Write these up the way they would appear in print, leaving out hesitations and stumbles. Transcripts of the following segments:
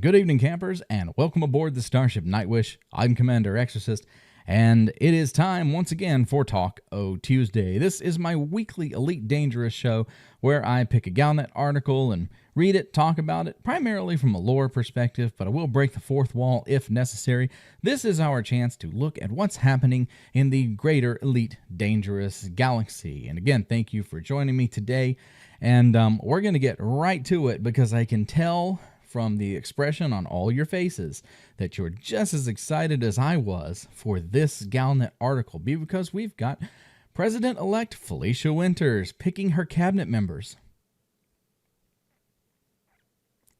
Good evening, campers, and welcome aboard the Starship Nightwish. I'm Commander Exorcist, and it is time once again for Talk O Tuesday. This is my weekly Elite Dangerous show where I pick a Galnet article and read it, talk about it, primarily from a lore perspective, but I will break the fourth wall if necessary. This is our chance to look at what's happening in the greater Elite Dangerous galaxy. And again, thank you for joining me today, and we're going to get right to it because I can tell from the expression on all your faces that you're just as excited as I was for this Galnet article, because we've got President-elect Felicia Winters picking her cabinet members.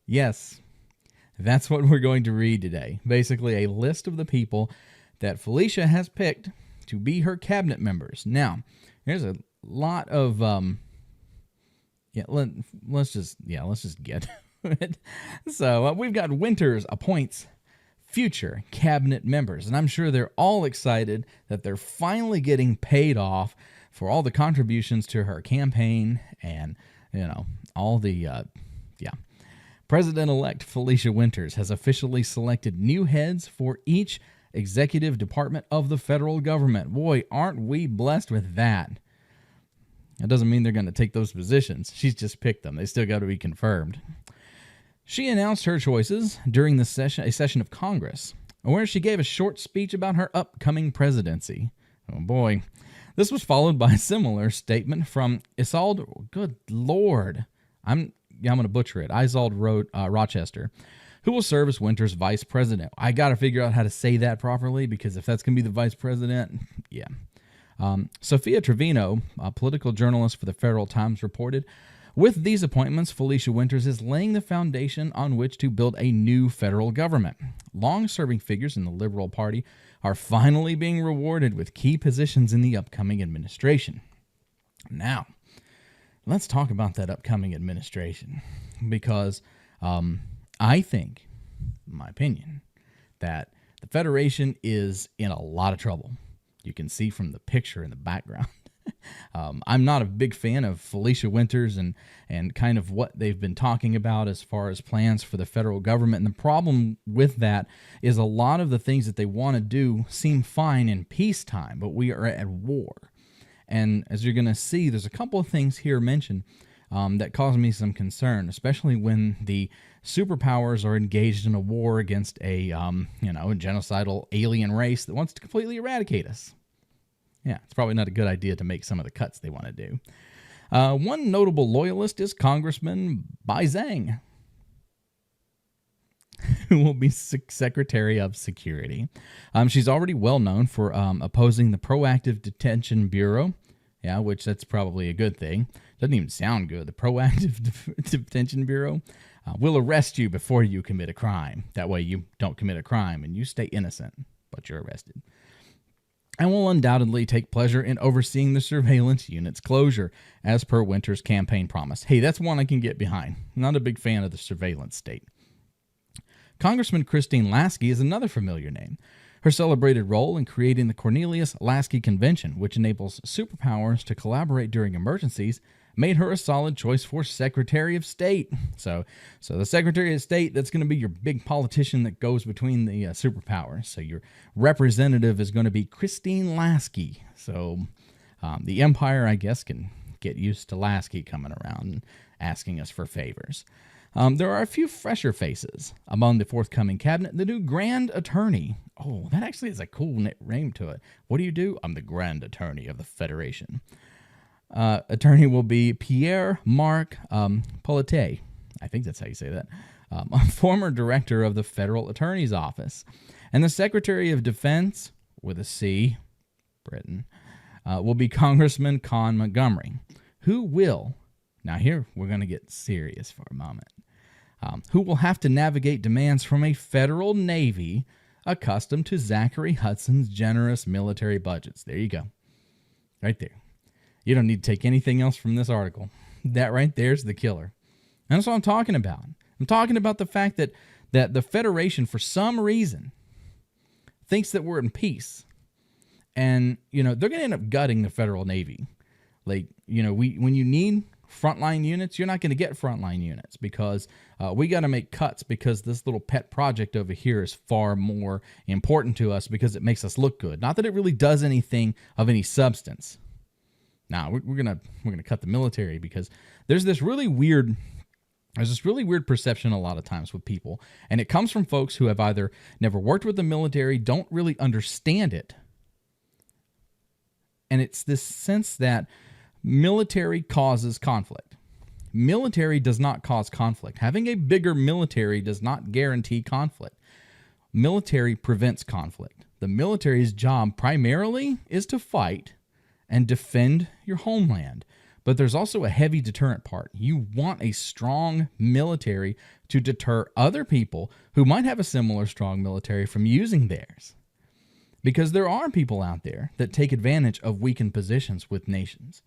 Yes, that's what we're going to read today. Basically, a list of the people that Felicia has picked to be her cabinet members. Now, there's a lot of let's just get it. So we've got Winters appoints future cabinet members, and I'm sure they're all excited that they're finally getting paid off for all the contributions to her campaign and, all the, President-elect Felicia Winters has officially selected new heads for each executive department of the federal government. Boy, aren't we blessed with that. That doesn't mean they're going to take those positions. She's just picked them. They still got to be confirmed. She announced her choices during a session of Congress, where she gave a short speech about her upcoming presidency. Oh boy. This was followed by a similar statement from Isolde, good lord, I'm going to butcher it, Isolde Rochester, who will serve as Winters' vice president. I got to figure out how to say that properly, because if that's going to be the vice president, yeah. Sophia Trevino, a political journalist for the Federal Times, reported, with these appointments, Felicia Winters is laying the foundation on which to build a new federal government. Long-serving figures in the Liberal Party are finally being rewarded with key positions in the upcoming administration. Now, let's talk about that upcoming administration, because I think, in my opinion, that the Federation is in a lot of trouble. You can see from the picture in the background. I'm not a big fan of Felicia Winters and kind of what they've been talking about as far as plans for the federal government. And the problem with that is a lot of the things that they want to do seem fine in peacetime, but we are at war. And as you're going to see, there's a couple of things here mentioned that cause me some concern, especially when the superpowers are engaged in a war against a genocidal alien race that wants to completely eradicate us. Yeah, it's probably not a good idea to make some of the cuts they want to do. One notable loyalist is Congressman Bai Zhang, who will be Secretary of Security. She's already well known for opposing the Proactive Detention Bureau, which that's probably a good thing. Doesn't even sound good. The Proactive Detention Bureau will arrest you before you commit a crime. That way you don't commit a crime and you stay innocent, but you're arrested. And will undoubtedly take pleasure in overseeing the surveillance unit's closure, as per Winters' campaign promise. Hey, that's one I can get behind. Not a big fan of the surveillance state. Congressman Christine Lasky is another familiar name. Her celebrated role in creating the Cornelius-Lasky Convention, which enables superpowers to collaborate during emergencies, made her a solid choice for Secretary of State. So the Secretary of State, that's going to be your big politician that goes between the superpowers. So your representative is going to be Christine Lasky. So the Empire, I guess, can get used to Lasky coming around and asking us for favors. There are a few fresher faces among the forthcoming cabinet. The new Grand Attorney. Oh, that actually is a cool name to it. What do? I'm the Grand Attorney of the Federation. Attorney will be Pierre-Marc Pollitet. I think that's how you say that. A former director of the Federal Attorney's Office. And the Secretary of Defense, with a C, Britain, will be Congressman Con Montgomery, who will, now here we're going to get serious for a moment, who will have to navigate demands from a federal Navy accustomed to Zachary Hudson's generous military budgets. There you go. Right there. You don't need to take anything else from this article. That right there's the killer. And that's what I'm talking about. I'm talking about the fact that the Federation, for some reason, thinks that we're in peace. And, they're going to end up gutting the federal Navy. Like, when you need frontline units, you're not going to get frontline units because we got to make cuts because this little pet project over here is far more important to us because it makes us look good. Not that it really does anything of any substance. Now, we're gonna cut the military because there's this really weird perception a lot of times with people, and it comes from folks who have either never worked with the military, don't really understand it, and it's this sense that military causes conflict. Military does not cause conflict. Having a bigger military does not guarantee conflict. Military prevents conflict. The military's job primarily is to fight and defend your homeland. But there's also a heavy deterrent part. You want a strong military to deter other people who might have a similar strong military from using theirs. Because there are people out there that take advantage of weakened positions with nations.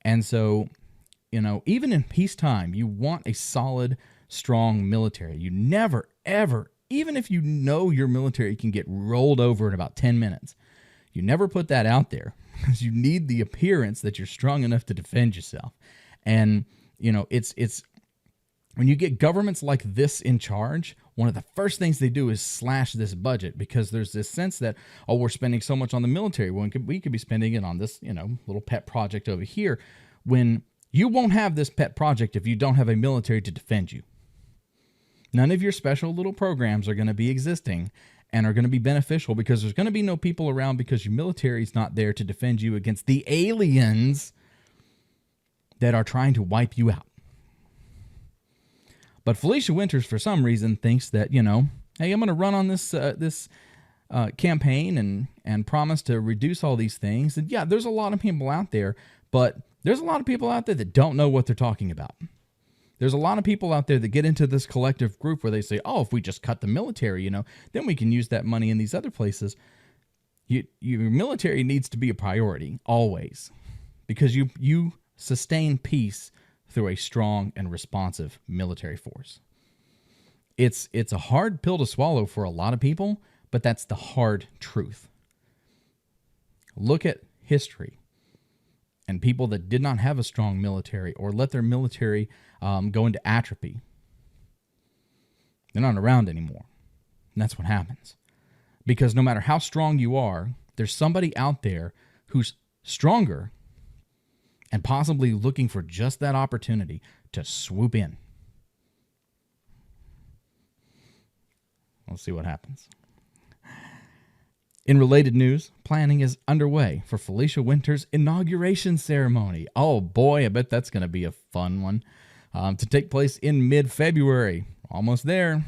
And so, even in peacetime, you want a solid, strong military. You never, ever, even if you know your military can get rolled over in about 10 minutes, you never put that out there because you need the appearance that you're strong enough to defend yourself. And, it's when you get governments like this in charge, one of the first things they do is slash this budget because there's this sense that, we're spending so much on the military. Well, we could be spending it on this, little pet project over here, when you won't have this pet project if you don't have a military to defend you. None of your special little programs are going to be existing and are going to be beneficial because there's going to be no people around because your military is not there to defend you against the aliens that are trying to wipe you out. But Felicia Winters, for some reason, thinks that, hey, I'm going to run on this campaign and promise to reduce all these things. And yeah, there's a lot of people out there, but there's a lot of people out there that don't know what they're talking about. There's a lot of people out there that get into this collective group where they say, if we just cut the military, then we can use that money in these other places. Your military needs to be a priority, always, because you sustain peace through a strong and responsive military force. It's a hard pill to swallow for a lot of people, but that's the hard truth. Look at history and people that did not have a strong military or let their military go into atrophy. They're not around anymore. And that's what happens. Because no matter how strong you are, there's somebody out there who's stronger and possibly looking for just that opportunity to swoop in. We'll see what happens. In related news, planning is underway for Felicia Winters' inauguration ceremony. Oh boy, I bet that's going to be a fun one. To take place in mid-February. Almost there.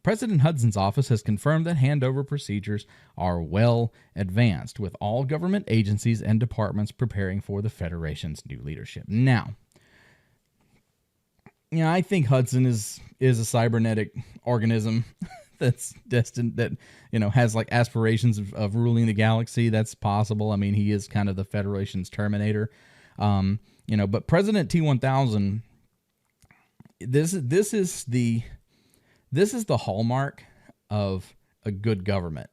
President Hudson's office has confirmed that handover procedures are well advanced, with all government agencies and departments preparing for the Federation's new leadership. Now, I think Hudson is a cybernetic organism that's destined, that has like aspirations of ruling the galaxy. That's possible. I mean, he is kind of the Federation's Terminator. But President T-1000, this is the hallmark of a good government,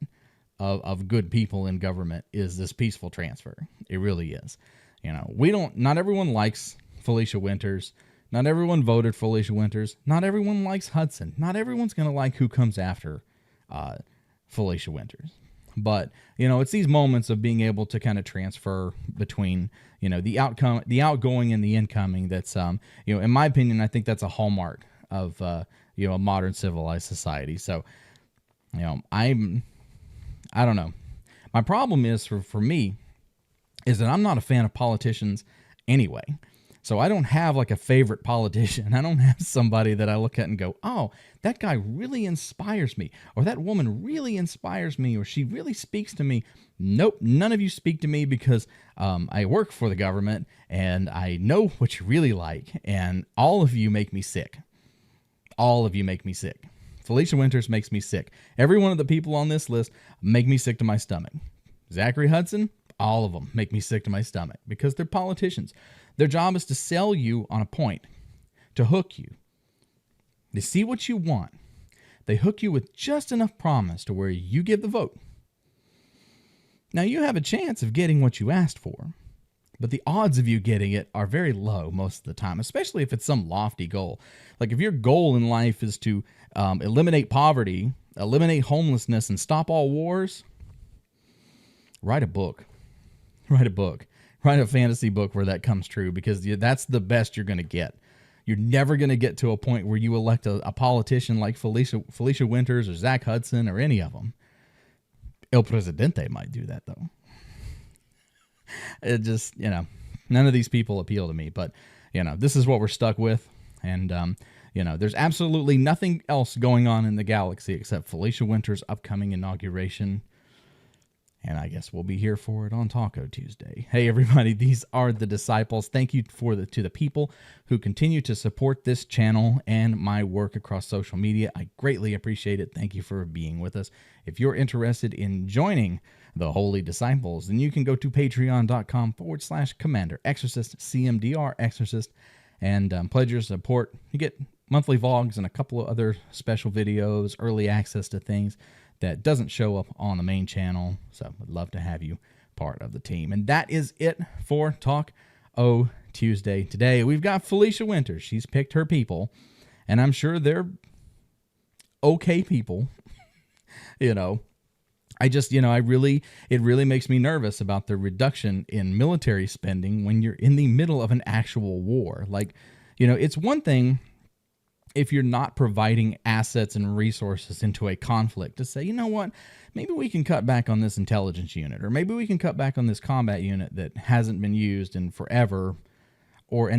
of good people in government, is this peaceful transfer. It really is. Not everyone likes Felicia Winters. Not everyone voted Felicia Winters. Not everyone likes Hudson. Not everyone's going to like who comes after Felicia Winters. But, it's these moments of being able to kind of transfer between, the outgoing and the incoming that's, in my opinion, I think that's a hallmark of, a modern civilized society. So, I don't know. My problem is, for me, is that I'm not a fan of politicians anyway. So I don't have like a favorite politician. I don't have somebody that I look at and go, oh, that guy really inspires me, or that woman really inspires me, or she really speaks to me. Nope, none of you speak to me because I work for the government and I know what you really like, and all of you make me sick. All of you make me sick. Felicia Winters makes me sick. Every one of the people on this list make me sick to my stomach. Zachary Hudson, all of them make me sick to my stomach because they're politicians. Their job is to sell you on a point, to hook you. They see what you want. They hook you with just enough promise to where you give the vote. Now, you have a chance of getting what you asked for, But the odds of you getting it are very low most of the time, especially if it's some lofty goal. Like if your goal in life is to eliminate poverty, eliminate homelessness, and stop all wars, write a book. Write a book. Write a fantasy book where that comes true, because that's the best you're going to get. You're never going to get to a point where you elect a politician like Felicia Winters or Zach Hudson or any of them. El Presidente might do that, though. It just, none of these people appeal to me. But, this is what we're stuck with. And, there's absolutely nothing else going on in the galaxy except Felicia Winters' upcoming inauguration. And I guess we'll be here for it on Taco Tuesday. Hey, everybody, these are the Disciples. Thank you to the people who continue to support this channel and my work across social media. I greatly appreciate it. Thank you for being with us. If you're interested in joining the Holy Disciples, then you can go to patreon.com/Commander Exorcist, CMDR Exorcist, and pledge your support. You get monthly vlogs and a couple of other special videos, early access to things that doesn't show up on the main channel. So I'd love to have you part of the team. And that is it for Talk O Tuesday today. We've got Felicia Winters. She's picked her people, and I'm sure they're okay people. It really makes me nervous about the reduction in military spending when you're in the middle of an actual war. It's one thing if you're not providing assets and resources into a conflict to say, you know what, maybe we can cut back on this intelligence unit, or maybe we can cut back on this combat unit that hasn't been used in forever, or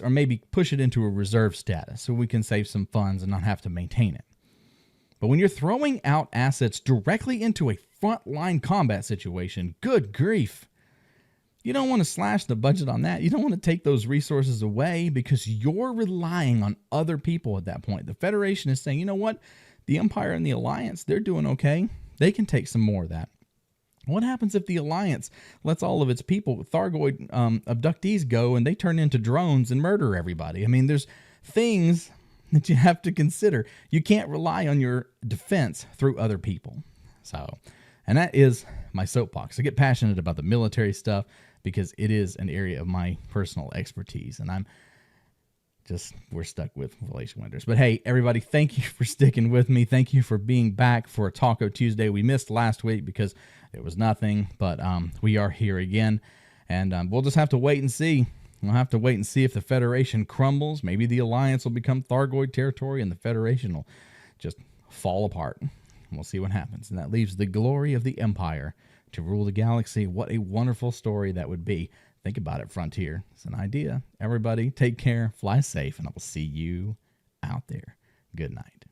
maybe push it into a reserve status so we can save some funds and not have to maintain it. But when you're throwing out assets directly into a frontline combat situation, good grief. You don't want to slash the budget on that. You don't want to take those resources away, because you're relying on other people at that point. The Federation is saying, you know what? The Empire and the Alliance, they're doing okay. They can take some more of that. What happens if the Alliance lets all of its people, Thargoid abductees, go and they turn into drones and murder everybody? I mean, there's things that you have to consider. You can't rely on your defense through other people. And that is my soapbox. I get passionate about the military stuff because it is an area of my personal expertise, and we're stuck with Felicia Winters. But hey, everybody, thank you for sticking with me. Thank you for being back for Taco Tuesday. We missed last week because there was nothing, but we are here again, and we'll just have to wait and see. We'll have to wait and see if the Federation crumbles. Maybe the Alliance will become Thargoid territory, and the Federation will just fall apart. We'll see what happens. And that leaves the glory of the Empire to rule the galaxy. What a wonderful story that would be. Think about it, Frontier. It's an idea. Everybody, take care, fly safe, and I will see you out there. Good night.